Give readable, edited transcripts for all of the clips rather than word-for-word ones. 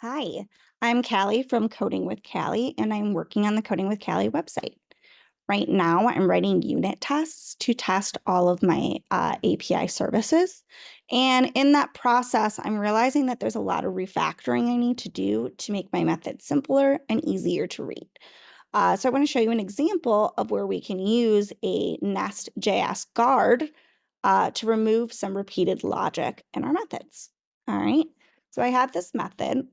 Hi, I'm Callie from Coding with Callie, and I'm working on the Coding with Callie website. Right now, I'm writing unit tests to test all of my API services. And in that process, I'm realizing that there's a lot of refactoring I need to do to make my method simpler and easier to read. So I want to show you an example of where we can use a NestJS Guard to remove some repeated logic in our methods. All right. So I have this method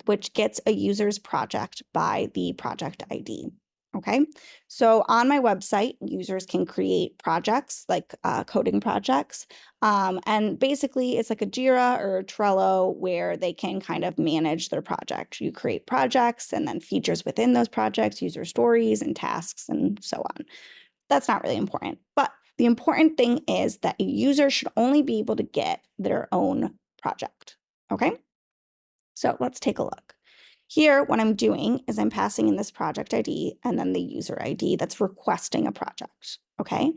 which gets a user's project by the project ID. Okay. So on my website, users can create projects like coding projects. And basically, it's like a Jira or a Trello where they can kind of manage their project. You create projects and then features within those projects, user stories and tasks, and so on. That's not really important. But the important thing is that a user should only be able to get their own project. Okay. So let's take a look. Here, what I'm doing is I'm passing in this project ID and then the user ID that's requesting a project, okay?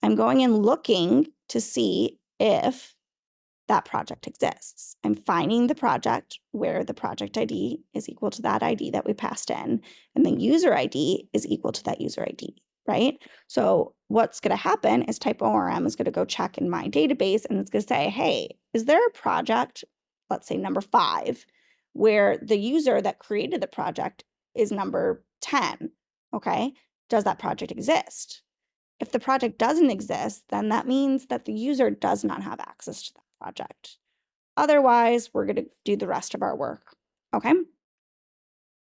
I'm going and looking to see if that project exists. I'm finding the project where the project ID is equal to that ID that we passed in, and the user ID is equal to that user ID, right? So what's going to happen is type ORM is going to go check in my database, and it's going to say, hey, is there a project, let's say number 5, where the user that created the project is number 10, okay? Does that project exist? If the project doesn't exist, then that means that the user does not have access to that project. Otherwise, we're going to do the rest of our work, okay?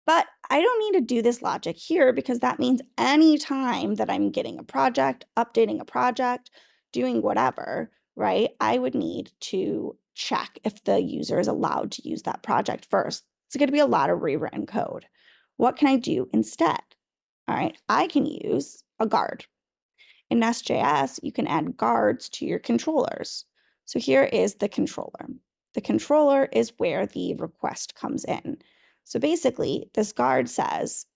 But I don't need to do this logic here because that means any time that I'm getting a project, updating a project, doing whatever, right, I would need to check if the user is allowed to use that project first. It's going to be a lot of rewritten code. What can I do instead? All right, I can use a guard. In NestJS, you can add guards to your controllers. So here is the controller. The controller is where the request comes in. So basically, this guard says,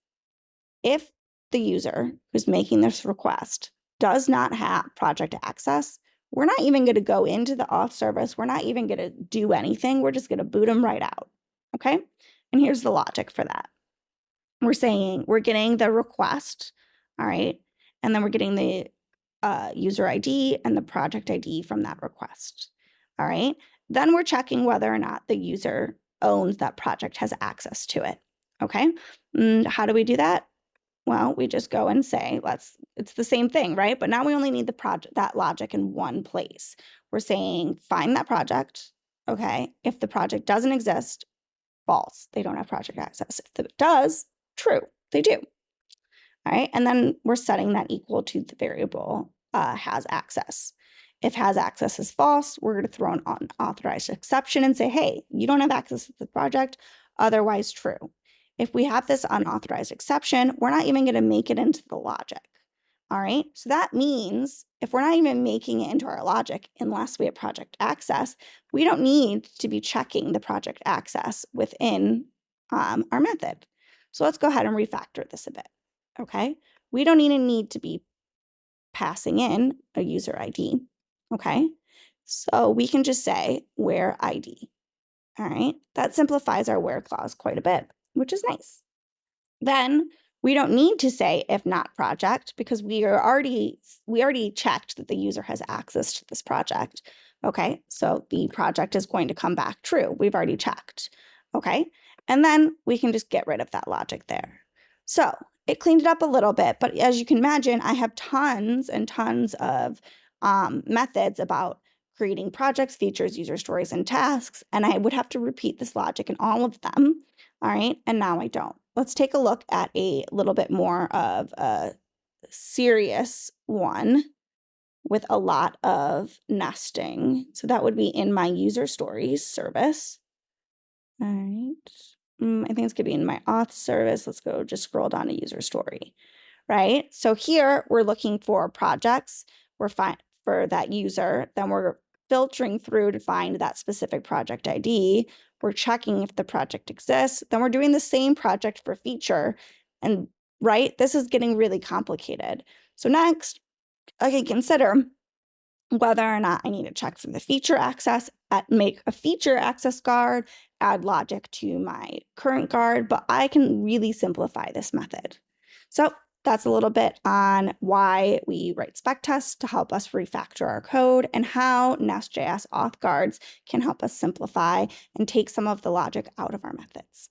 if the user who's making this request does not have project access, we're not even going to go into the auth service. We're not even going to do anything. We're just going to boot them right out. Okay? And here's the logic for that. We're saying we're getting the request, all right? And then we're getting the user ID and the project ID from that request. All right. Then we're checking whether or not the user owns that project, has access to it. Okay. How do we do that? Well, we just go and say, it's the same thing, right? But now we only need the project, that logic in one place. We're saying, find that project. Okay. If the project doesn't exist, false. They don't have project access. If it does, true. They do. All right, and then we're setting that equal to the variable has access. If has access is false, we're going to throw an unauthorized exception and say, hey, you don't have access to the project, otherwise true. If we have this unauthorized exception, we're not even going to make it into the logic. All right, so that means if we're not even making it into our logic unless we have project access, we don't need to be checking the project access within our method. So let's go ahead and refactor this a bit. Okay, we don't even need to be passing in a user ID. Okay, so we can just say where ID. All right, that simplifies our where clause quite a bit, which is nice. Then we don't need to say if not project because we already checked that the user has access to this project. Okay, so the project is going to come back true. We've already checked. Okay, and then we can just get rid of that logic there. So it cleaned it up a little bit, but as you can imagine, I have tons and tons of methods about creating projects, features, user stories, and tasks, and I would have to repeat this logic in all of them. All right, and now I don't. Let's take a look at a little bit more of a serious one with a lot of nesting. So that would be in my user stories service. All right. I think it's going to be in my auth service. Let's go just scroll down to user story, right? So here we're looking for projects. We're for that user. Then we're filtering through to find that specific project ID. We're checking if the project exists. Then we're doing the same project for feature. And right, this is getting really complicated. So next, I can consider whether or not I need to check for the feature access, make a feature access guard, add logic to my current guard, but I can really simplify this method. So that's a little bit on why we write spec tests to help us refactor our code and how NestJS Auth Guards can help us simplify and take some of the logic out of our methods.